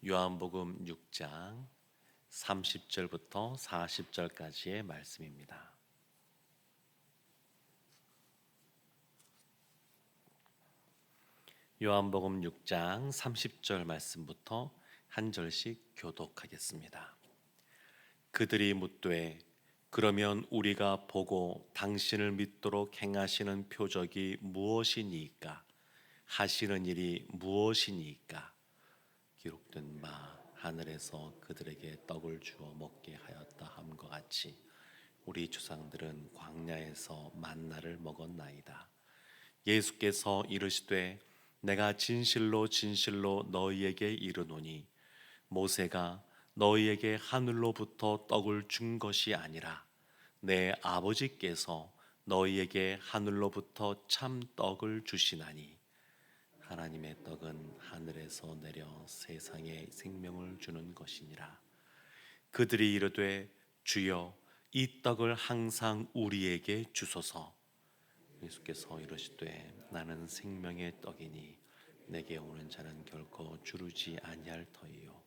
요한복음 6장 30절부터 40절까지의 말씀입니다. 요한복음 6장 30절 말씀부터 한 절씩 교독하겠습니다. 그들이 묻되 그러면 우리가 보고 당신을 믿도록 행하시는 표적이 무엇이니이까? 하시는 일이 무엇이니이까? 기록된 바 하늘에서 그들에게 떡을 주어 먹게 하였다 함과 같이 우리 조상들은 광야에서 만나를 먹었나이다. 예수께서 이르시되 내가 진실로 진실로 너희에게 이르노니 모세가 너희에게 하늘로부터 떡을 준 것이 아니라 내 아버지께서 너희에게 하늘로부터 참 떡을 주시나니 하나님의 떡은 하늘에서 내려 세상에 생명을 주는 것이니라. 그들이 이르되 주여 이 떡을 항상 우리에게 주소서. 예수께서 이르시되 나는 생명의 떡이니 내게 오는 자는 결코 주르지 아니할 터이요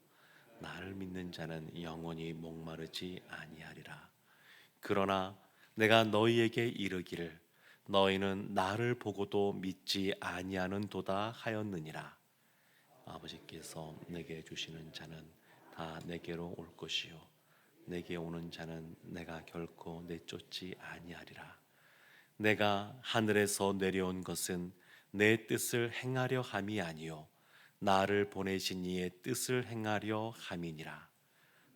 나를 믿는 자는 영원히 목마르지 아니하리라. 그러나 내가 너희에게 이르기를 너희는 나를 보고도 믿지 아니하는도다 하였느니라. 아버지께서 내게 주시는 자는 다 내게로 올 것이요 내게 오는 자는 내가 결코 내쫓지 아니하리라. 내가 하늘에서 내려온 것은 내 뜻을 행하려 함이 아니요 나를 보내신 이의 뜻을 행하려 함이니라.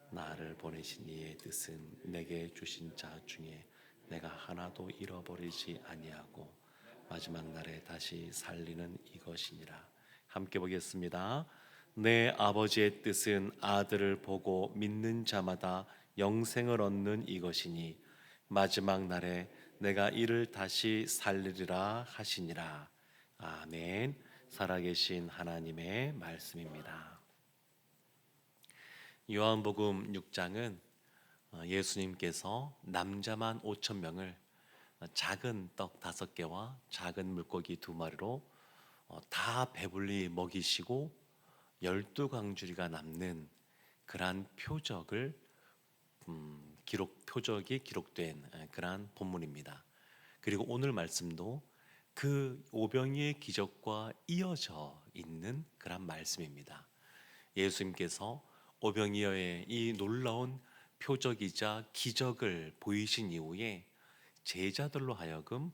나를 보내신 이의 뜻은 내게 주신 자 중에 내가 하나도 잃어버리지 아니하고 마지막 날에 다시 살리는 이것이니라. 함께 보겠습니다. 내 아버지의 뜻은 아들을 보고 믿는 자마다 영생을 얻는 이것이니 마지막 날에 내가 이를 다시 살리리라 하시니라. 아멘. 살아계신 하나님의 말씀입니다. 요한복음 6장은 예수님께서 남자만 5천 명을 작은 떡 5개와 작은 물고기 2마리로 다 배불리 먹이시고 12광주리가 남는 그러한 표적을 표적이 기록된 그러한 본문입니다. 그리고 오늘 말씀도 그 오병이의 기적과 이어져 있는 그런 말씀입니다. 예수님께서 오병이어의 이 놀라운 표적이자 기적을 보이신 이후에 제자들로 하여금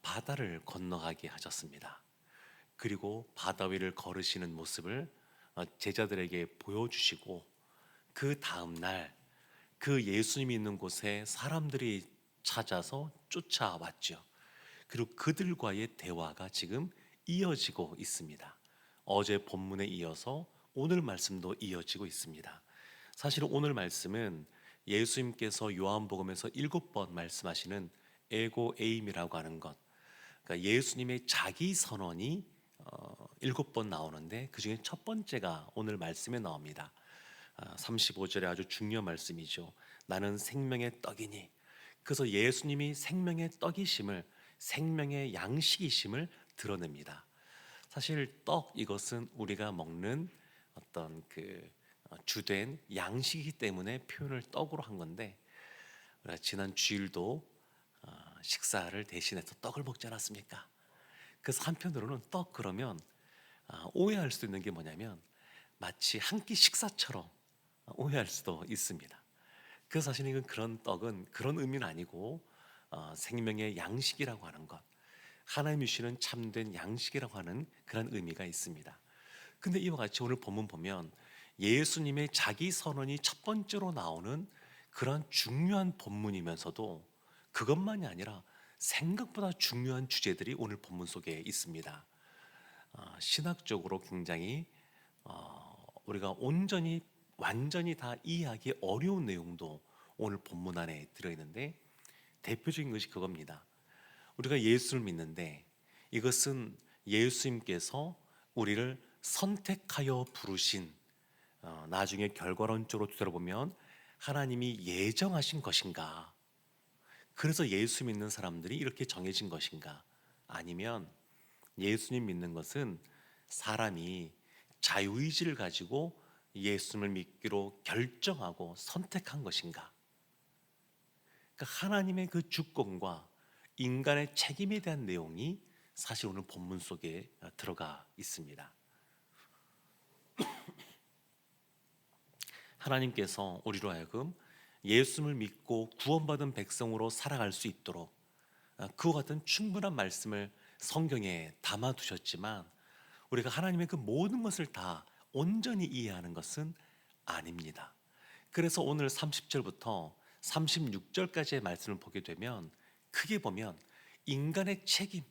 바다를 건너가게 하셨습니다. 그리고 바다 위를 걸으시는 모습을 제자들에게 보여주시고 그 다음 날 그 예수님이 있는 곳에 사람들이 찾아서 쫓아왔죠. 그리고 그들과의 대화가 지금 이어지고 있습니다. 어제 본문에 이어서 오늘 말씀도 이어지고 있습니다. 사실 오늘 말씀은 예수님께서 요한복음에서 7번 말씀하시는 에고 에임이라고 하는 것, 그러니까 예수님의 자기 선언이 7번 나오는데 그 중에 첫 번째가 오늘 말씀에 나옵니다. 35절에 아주 중요한 말씀이죠. 나는 생명의 떡이니. 그래서 예수님이 생명의 떡이심을, 생명의 양식이심을 드러냅니다. 사실 떡 이것은 우리가 먹는 어떤 주된 양식이기 때문에 표현을 떡으로 한 건데, 우리가 지난 주일도 식사를 대신해서 떡을 먹지 않았습니까? 그래서 한편으로는 떡 그러면 오해할 수 있는 게 뭐냐면 마치 한 끼 식사처럼 오해할 수도 있습니다. 그래서 사실 이건 그런 떡은 그런 의미는 아니고 생명의 양식이라고 하는 것, 하나님이 주시는 참된 양식이라고 하는 그런 의미가 있습니다. 근데 이와 같이 오늘 본문 보면 예수님의 자기 선언이 첫 번째로 나오는 그런 중요한 본문이면서도 그것만이 아니라 생각보다 중요한 주제들이 오늘 본문 속에 있습니다. 신학적으로 굉장히 우리가 완전히 다 이해하기 어려운 내용도 오늘 본문 안에 들어있는데 대표적인 것이 그겁니다. 우리가 예수를 믿는데 이것은 예수님께서 우리를 선택하여 부르신, 나중에 결과론적으로 뒤돌아보면 하나님이 예정하신 것인가? 그래서 예수 믿는 사람들이 이렇게 정해진 것인가? 아니면 예수님 믿는 것은 사람이 자유의지를 가지고 예수님을 믿기로 결정하고 선택한 것인가? 그러니까 하나님의 그 주권과 인간의 책임에 대한 내용이 사실 오늘 본문 속에 들어가 있습니다. 하나님께서 우리로 하여금 예수님을 믿고 구원받은 백성으로 살아갈 수 있도록 그와 같은 충분한 말씀을 성경에 담아 두셨지만 우리가 하나님의 그 모든 것을 다 온전히 이해하는 것은 아닙니다. 그래서 오늘 30절부터 36절까지의 말씀을 보게 되면 크게 보면 인간의 책임,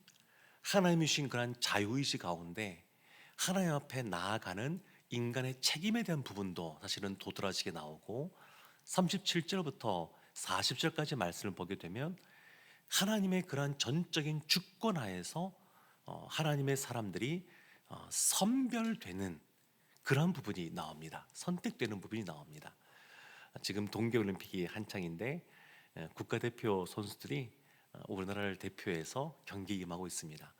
하나님이 주신 그런 자유의지 가운데 하나님 앞에 나아가는 인간의 책임에 대한 부분도 사실은 도드라지게 나오고 37절부터 40절까지 말씀을 보게 되면 하나님의 그러한 전적인 주권 하에서 하나님의 사람들이 선별되는 그러한 부분이 나옵니다. 선택되는 부분이 나옵니다. 지금 동계올림픽이 한창인데 국가대표 선수들이 우리나라를 대표해서 경기에 임하고 있습니다.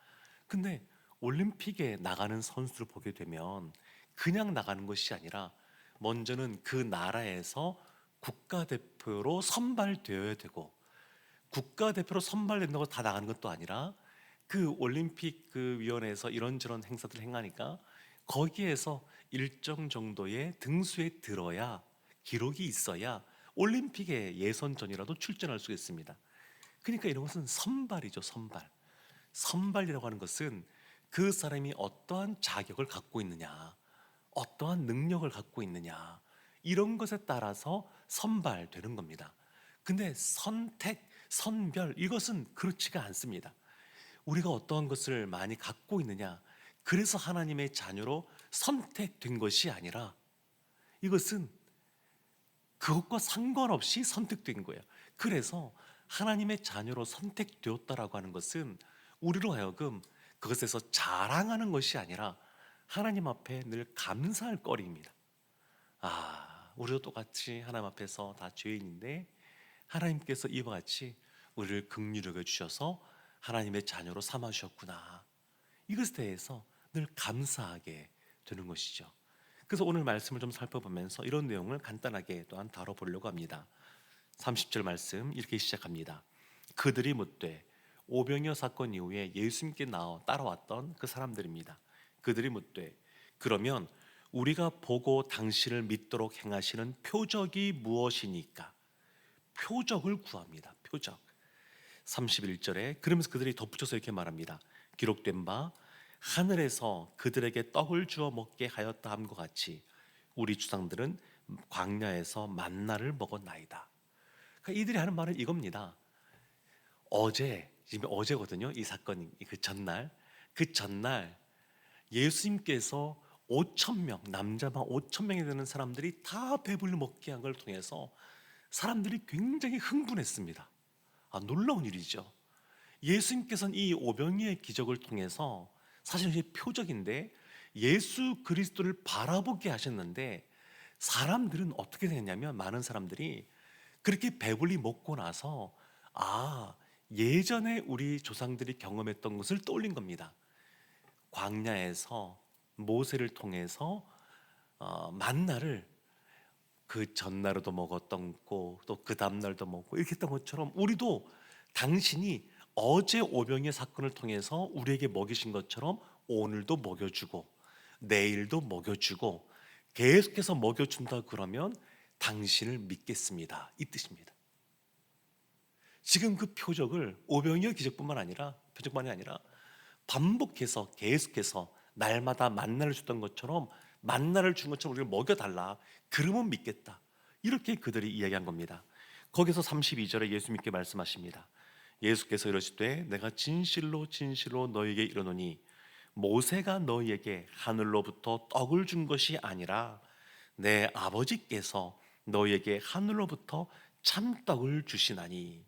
근데 올림픽에 나가는 선수를 보게 되면 그냥 나가는 것이 아니라 먼저는 그 나라에서 국가대표로 선발되어야 되고 국가대표로 선발된다고 다 나가는 것도 아니라 그 올림픽 그 위원회에서 이런저런 행사들을 행하니까 거기에서 일정 정도의 등수에 들어야 기록이 있어야 올림픽에 예선전이라도 출전할 수 있습니다. 그러니까 이런 것은 선발이죠, 선발. 선발이라고 하는 것은 그 사람이 어떠한 자격을 갖고 있느냐, 어떠한 능력을 갖고 있느냐, 이런 것에 따라서 선발되는 겁니다. 근데 선택, 선별, 이것은 그렇지가 않습니다. 우리가 어떠한 것을 많이 갖고 있느냐, 그래서 하나님의 자녀로 선택된 것이 아니라 이것은 그것과 상관없이 선택된 거예요. 그래서 하나님의 자녀로 선택되었다라고 하는 것은 우리로 하여금 그것에서 자랑하는 것이 아니라 하나님 앞에 늘 감사할 거리입니다. 우리도 똑같이 하나님 앞에서 다 죄인인데 하나님께서 이와 같이 우리를 긍휼히 여겨 주셔서 하나님의 자녀로 삼아 주셨구나. 이것에 대해서 늘 감사하게 되는 것이죠. 그래서 오늘 말씀을 좀 살펴보면서 이런 내용을 간단하게 또한 다뤄보려고 합니다. 30절 말씀 이렇게 시작합니다. 그들이 묻되 오병이어 사건 이후에 예수님께 따라왔던 그 사람들입니다. 그들이 묻되 그러면 우리가 보고 당신을 믿도록 행하시는 표적이 무엇이니까? 표적을 구합니다. 표적. 31절에 그러면서 그들이 덧붙여서 이렇게 말합니다. 기록된 바 하늘에서 그들에게 떡을 주어 먹게 하였다 함과 같이 우리 주상들은 광야에서 만나를 먹었나이다. 그러니까 이들이 하는 말은 이겁니다. 지금 어제거든요. 이 사건이 그 전날 예수님께서 5천 명, 남자만 5천 명이 되는 사람들이 다 배불리 먹게 한 걸 통해서 사람들이 굉장히 흥분했습니다. 놀라운 일이죠. 예수님께서는 이 오병이의 기적을 통해서 사실 이게 표적인데 예수 그리스도를 바라보게 하셨는데 사람들은 어떻게 됐냐면 많은 사람들이 그렇게 배불리 먹고 나서 예전에 우리 조상들이 경험했던 것을 떠올린 겁니다. 광야에서 모세를 통해서 만나를 그 전날에도 먹었던 거, 또 그 다음날도 먹고 이렇게 했던 것처럼 우리도 당신이 어제 오병이의 사건을 통해서 우리에게 먹이신 것처럼 오늘도 먹여주고 내일도 먹여주고 계속해서 먹여준다 그러면 당신을 믿겠습니다. 이 뜻입니다. 지금 그 표적을 오병이어 기적뿐만 아니라 표적만이 아니라 반복해서 계속해서 날마다 만나를 줬던 것처럼 만나를 준 것처럼 우리를 먹여달라. 그러면 믿겠다. 이렇게 그들이 이야기한 겁니다. 거기서 32절에 예수님께 말씀하십니다. 예수께서 이러시되 내가 진실로 진실로 너희에게 이르노니 모세가 너희에게 하늘로부터 떡을 준 것이 아니라 내 아버지께서 너희에게 하늘로부터 참떡을 주시나니.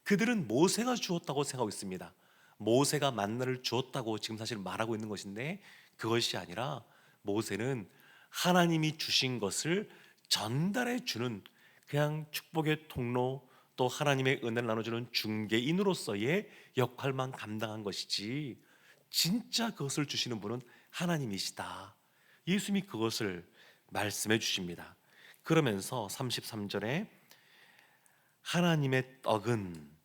그들은 모세가 주었다고 생각하고 있습니다. 모세가 만나를 주었다고 지금 사실 말하고 있는 것인데 그것이 아니라 모세는 하나님이 주신 것을 전달해 주는 그냥 축복의 통로, 또 하나님의 은혜를 나눠주는 중개인으로서의 역할만 감당한 것이지 진짜 그것을 주시는 분은 하나님이시다. 예수님이 그것을 말씀해 주십니다. 그러면서 33절에 하나님의 떡은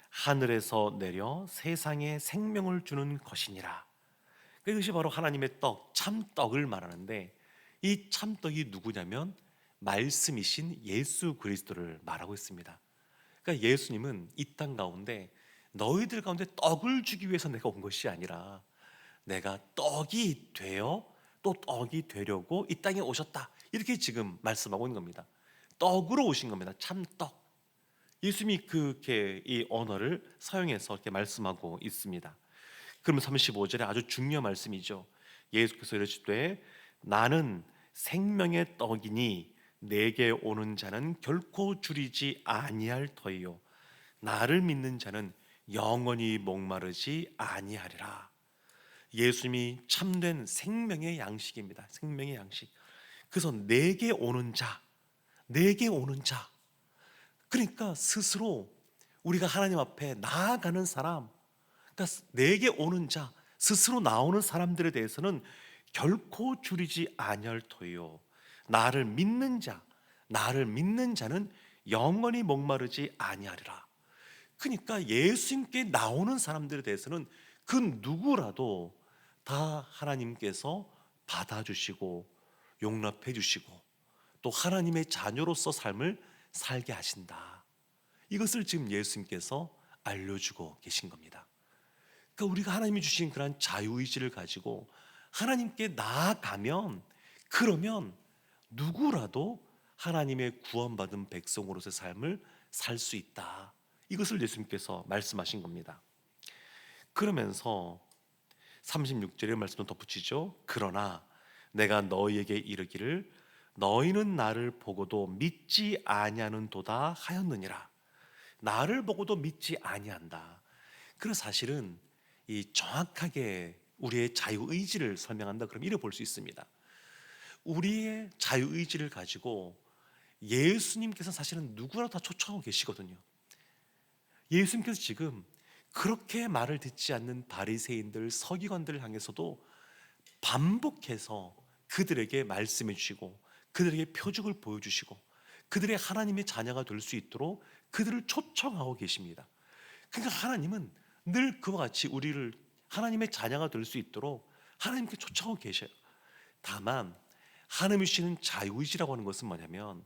하늘에서 내려 세상에 생명을 주는 것이니라. 그것이 바로 하나님의 떡, 참떡을 말하는데, 이 참떡이 누구냐면 말씀이신 예수 그리스도를 말하고 있습니다. 그러니까 예수님은 이 땅 가운데 너희들 가운데 떡을 주기 위해서 내가 온 것이 아니라 내가 떡이 되어 또 떡이 되려고 이 땅에 오셨다, 이렇게 지금 말씀하고 있는 겁니다. 떡으로 오신 겁니다. 참떡. 예수님이 그렇게 이 언어를 사용해서 이렇게 말씀하고 있습니다. 그럼 35절에 아주 중요한 말씀이죠. 예수께서 이르시되 나는 생명의 떡이니 내게 오는 자는 결코 줄이지 아니할 터이요 나를 믿는 자는 영원히 목마르지 아니하리라. 예수님이 참된 생명의 양식입니다. 생명의 양식. 그래서 내게 오는 자, 내게 오는 자. 그러니까 스스로 우리가 하나님 앞에 나아가는 사람, 그러니까 내게 오는 자, 스스로 나오는 사람들에 대해서는 결코 줄이지 아니할 터요 나를 믿는 자, 나를 믿는 자는 영원히 목마르지 아니하리라. 그러니까 예수님께 나오는 사람들에 대해서는 그 누구라도 다 하나님께서 받아주시고 용납해 주시고 또 하나님의 자녀로서 삶을 살게 하신다. 이것을 지금 예수님께서 알려주고 계신 겁니다. 그러니까 우리가 하나님이 주신 그런 자유의지를 가지고 하나님께 나아가면, 그러면 누구라도 하나님의 구원받은 백성으로서의 삶을 살 수 있다. 이것을 예수님께서 말씀하신 겁니다. 그러면서 36절의 말씀을 덧붙이죠. 그러나 내가 너희에게 이르기를 너희는 나를 보고도 믿지 아니하는도다 하였느니라. 나를 보고도 믿지 아니한다. 그래서 사실은 이 정확하게 우리의 자유의지를 설명한다 그러면 이래 볼 수 있습니다. 우리의 자유의지를 가지고 예수님께서 사실은 누구라도 다 쫓아오고 계시거든요. 예수님께서 지금 그렇게 말을 듣지 않는 바리새인들, 서기관들을 향해서도 반복해서 그들에게 말씀해 주시고 그들에게 표적을 보여주시고 그들의 하나님의 자녀가 될 수 있도록 그들을 초청하고 계십니다. 그러니까 하나님은 늘 그와 같이 우리를 하나님의 자녀가 될 수 있도록 하나님께 초청하고 계셔요. 다만 하나님이 주시는 자유의지라고 하는 것은 뭐냐면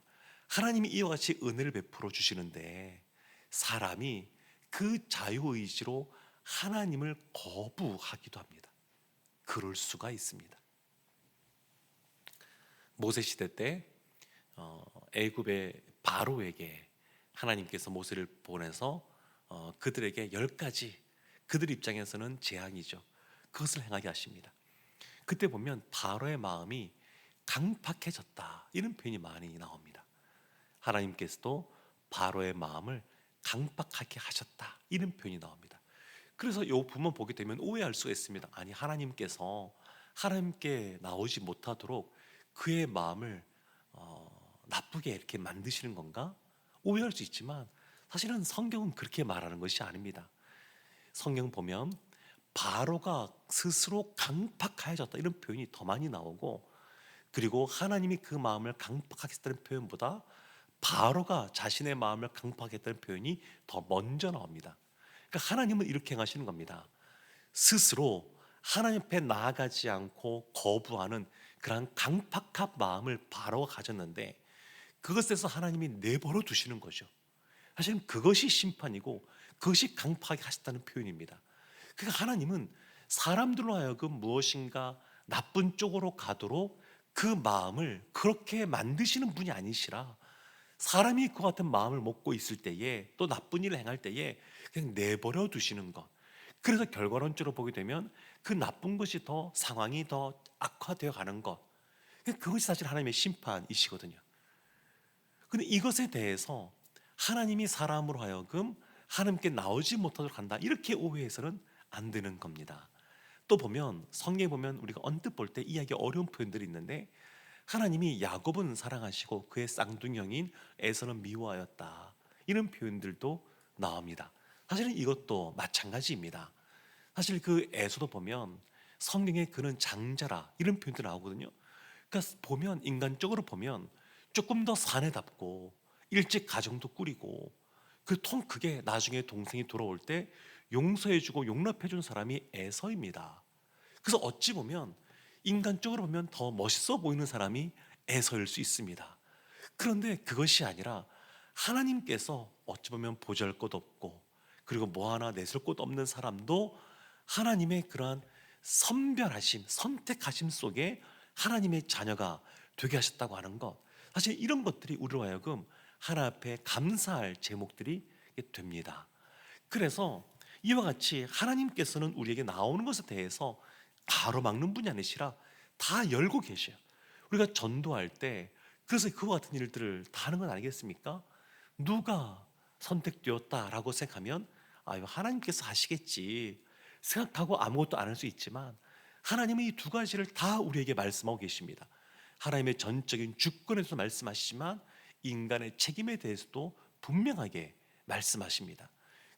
하나님이 이와 같이 은혜를 베풀어 주시는데 사람이 그 자유의지로 하나님을 거부하기도 합니다. 그럴 수가 있습니다. 모세 시대 때 애굽의 바로에게 하나님께서 모세를 보내서 그들에게 10가지, 그들 입장에서는 재앙이죠. 그것을 행하게 하십니다. 그때 보면 바로의 마음이 강팍해졌다, 이런 표현이 많이 나옵니다. 하나님께서도 바로의 마음을 강팍하게 하셨다, 이런 표현이 나옵니다. 그래서 이 부분 보게 되면 오해할 수가 있습니다. 아니, 하나님께서 하나님께 나오지 못하도록 그의 마음을 나쁘게 이렇게 만드시는 건가? 오해할 수 있지만 사실은 성경은 그렇게 말하는 것이 아닙니다. 성경 보면 바로가 스스로 강팍하여졌다, 이런 표현이 더 많이 나오고, 그리고 하나님이 그 마음을 강팍하게 했다는 표현보다 바로가 자신의 마음을 강팍하게 했다는 표현이 더 먼저 나옵니다. 그러니까 하나님은 이렇게 행하시는 겁니다. 스스로 하나님 앞에 나아가지 않고 거부하는 그런 강팍한 마음을 바로가 가졌는데 그것에서 하나님이 내버려 두시는 거죠. 사실은 그것이 심판이고 그것이 강팍하게 하셨다는 표현입니다. 그러니까 하나님은 사람들로 하여금 무엇인가 나쁜 쪽으로 가도록 그 마음을 그렇게 만드시는 분이 아니시라, 사람이 그 같은 마음을 먹고 있을 때에 또 나쁜 일을 행할 때에 그냥 내버려 두시는 것. 그래서 결과론적으로 보게 되면 그 나쁜 것이 더 상황이 더 악화되어 가는 것. 그것이 사실 하나님의 심판이시거든요. 근데 이것에 대해서 하나님이 사람으로 하여금 하나님께 나오지 못하도록 한다, 이렇게 오해해서는 안 되는 겁니다. 또 보면 성경에 보면 우리가 언뜻 볼 때 이해하기 어려운 표현들이 있는데 하나님이 야곱은 사랑하시고 그의 쌍둥이형인 에서는 미워하였다, 이런 표현들도 나옵니다. 사실은 이것도 마찬가지입니다. 사실 그 에서도 보면 성경에 그는 장자라, 이런 표현도 나오거든요. 그러니까 보면 인간적으로 보면 조금 더 사내답고 일찍 가정도 꾸리고 그게 나중에 동생이 돌아올 때 용서해주고 용납해준 사람이 에서입니다. 그래서 어찌 보면 인간적으로 보면 더 멋있어 보이는 사람이 에서일 수 있습니다. 그런데 그것이 아니라 하나님께서 어찌 보면 보잘것없고 그리고 뭐 하나 내세울 것 없는 사람도 하나님의 그러한 선별하심, 선택하심 속에 하나님의 자녀가 되게 하셨다고 하는 것, 사실 이런 것들이 우리로 하여금 하나 앞에 감사할 제목들이 됩니다. 그래서 이와 같이 하나님께서는 우리에게 나오는 것에 대해서 가로막는 분이 아니시라 다 열고 계셔요. 우리가 전도할 때 그래서 그와 같은 일들을 다 하는 건 아니겠습니까? 누가 선택되었다라고 생각하면 이거 하나님께서 하시겠지 생각하고 아무것도 안 할 수 있지만, 하나님은 이 두 가지를 다 우리에게 말씀하고 계십니다. 하나님의 전적인 주권에서 말씀하시지만 인간의 책임에 대해서도 분명하게 말씀하십니다.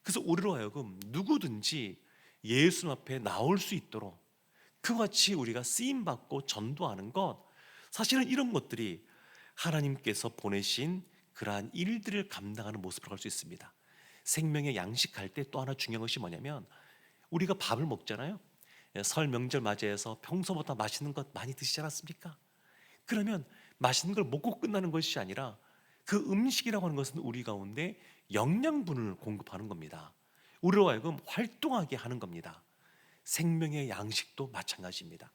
그래서 우리로 하여금 누구든지 예수 앞에 나올 수 있도록 그와 같이 우리가 쓰임 받고 전도하는 것, 사실은 이런 것들이 하나님께서 보내신 그러한 일들을 감당하는 모습으로 갈 수 있습니다. 생명의 양식할 때 또 하나 중요한 것이 뭐냐면, 우리가 밥을 먹잖아요. 설 명절 맞이해서 평소보다 맛있는 것 많이 드시지 않았습니까? 그러면 맛있는 걸 먹고 끝나는 것이 아니라 그 음식이라고 하는 것은 우리 가운데 영양분을 공급하는 겁니다. 우리로 하여금 활동하게 하는 겁니다. 생명의 양식도 마찬가지입니다.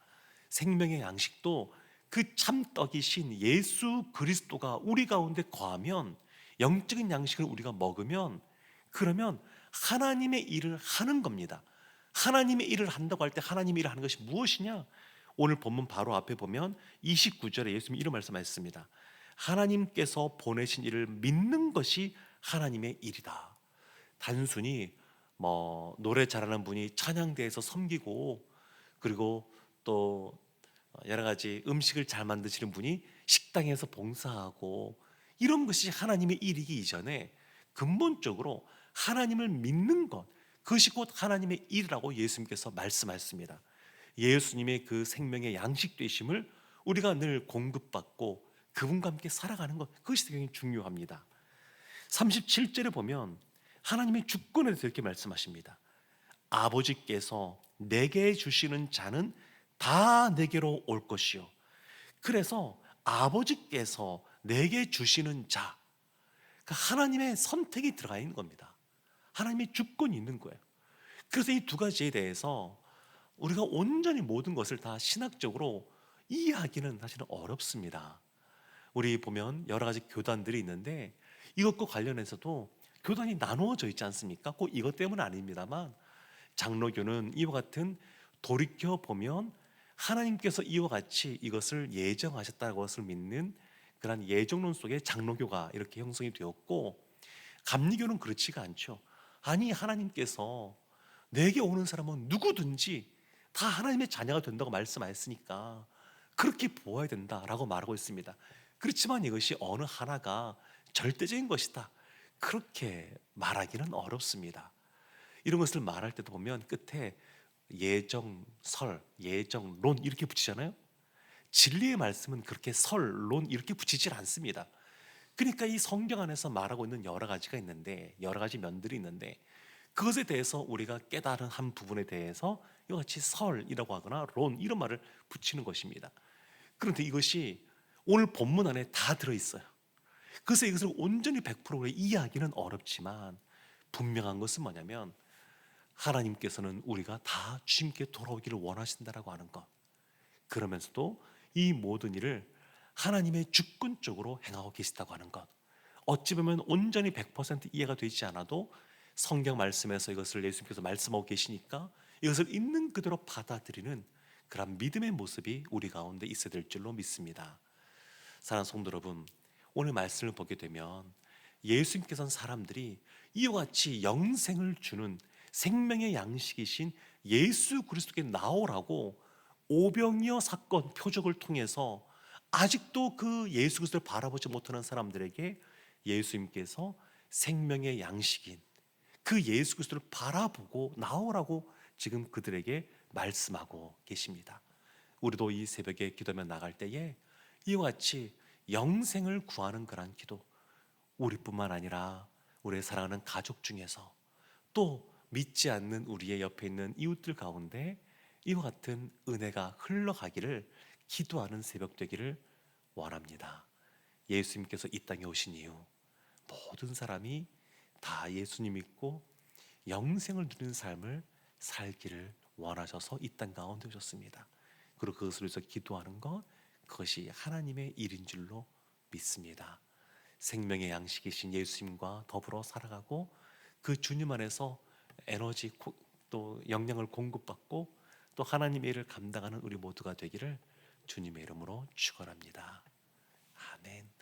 생명의 양식도 그 참떡이신 예수 그리스도가 우리 가운데 거하면, 영적인 양식을 우리가 먹으면, 그러면 하나님의 일을 하는 겁니다. 하나님의 일을 한다고 할 때 하나님의 일을 하는 것이 무엇이냐? 오늘 본문 바로 앞에 보면 29절에 예수님이 이런 말씀하셨습니다. 하나님께서 보내신 일을 믿는 것이 하나님의 일이다. 단순히 노래 잘하는 분이 찬양대에서 섬기고, 그리고 또 여러 가지 음식을 잘 만드시는 분이 식당에서 봉사하고, 이런 것이 하나님의 일이기 이전에 근본적으로 하나님을 믿는 것, 그것이 곧 하나님의 일이라고 예수님께서 말씀하셨습니다. 예수님의 그 생명의 양식 되심을 우리가 늘 공급받고 그분과 함께 살아가는 것, 그것이 굉장히 중요합니다. 37절에 보면 하나님의 주권에 대해서 이렇게 말씀하십니다. 아버지께서 내게 주시는 자는 다 내게로 올 것이요. 그래서 아버지께서 내게 주시는 자, 그러니까 하나님의 선택이 들어가 있는 겁니다. 하나님의 주권이 있는 거예요. 그래서 이 두 가지에 대해서 우리가 온전히 모든 것을 다 신학적으로 이해하기는 사실은 어렵습니다. 우리 보면 여러 가지 교단들이 있는데 이것과 관련해서도 교단이 나누어져 있지 않습니까? 꼭 이것 때문은 아닙니다만, 장로교는 이와 같은, 돌이켜 보면 하나님께서 이와 같이 이것을 예정하셨다는 것을 믿는 그런 예정론 속에 장로교가 이렇게 형성이 되었고, 감리교는 그렇지가 않죠. 아니, 하나님께서 내게 오는 사람은 누구든지 다 하나님의 자녀가 된다고 말씀하셨으니까 그렇게 보아야 된다라고 말하고 있습니다. 그렇지만 이것이 어느 하나가 절대적인 것이다, 그렇게 말하기는 어렵습니다. 이런 것을 말할 때도 보면 끝에 예정설, 예정론 이렇게 붙이잖아요. 진리의 말씀은 그렇게 설론 이렇게 붙이질 않습니다. 그러니까 이 성경 안에서 말하고 있는 여러 가지가 있는데, 여러 가지 면들이 있는데, 그것에 대해서 우리가 깨달은 한 부분에 대해서 이와 같이 설이라고 하거나 론 이런 말을 붙이는 것입니다. 그런데 이것이 오늘 본문 안에 다 들어있어요. 그래서 이것을 온전히 100% 이해하기는 어렵지만, 분명한 것은 뭐냐면 하나님께서는 우리가 다 주님께 돌아오기를 원하신다라고 하는 것, 그러면서도 이 모든 일을 하나님의 주권적으로 행하고 계시다고 하는 것, 어찌 보면 온전히 100% 이해가 되지 않아도 성경 말씀에서 이것을 예수님께서 말씀하고 계시니까 이것을 있는 그대로 받아들이는 그런 믿음의 모습이 우리 가운데 있어야 될 줄로 믿습니다. 사랑하는 성도 여러분, 오늘 말씀을 보게 되면 예수님께서는 사람들이 이와 같이 영생을 주는 생명의 양식이신 예수 그리스도께 나오라고 오병이어 사건 표적을 통해서 아직도 그 예수 그리스도를 바라보지 못하는 사람들에게 예수님께서 생명의 양식인 그 예수 그리스도를 바라보고 나오라고 지금 그들에게 말씀하고 계십니다. 우리도 이 새벽에 기도하며 나갈 때에 이와 같이 영생을 구하는 그러한 기도, 우리뿐만 아니라 우리의 사랑하는 가족 중에서 또 믿지 않는 우리의 옆에 있는 이웃들 가운데 이와 같은 은혜가 흘러가기를 기도하는 새벽 되기를 원합니다. 예수님께서 이 땅에 오신 이후 모든 사람이 다 예수님 믿고 영생을 누리는 삶을 살기를 원하셔서 이 땅 가운데 오셨습니다. 그리고 그것을 위해서 기도하는 것, 그것이 하나님의 일인 줄로 믿습니다. 생명의 양식이신 예수님과 더불어 살아가고 그 주님 안에서 에너지 또 영양을 공급받고 또 하나님의 일을 감당하는 우리 모두가 되기를 주님의 이름으로 축원합니다. 아멘.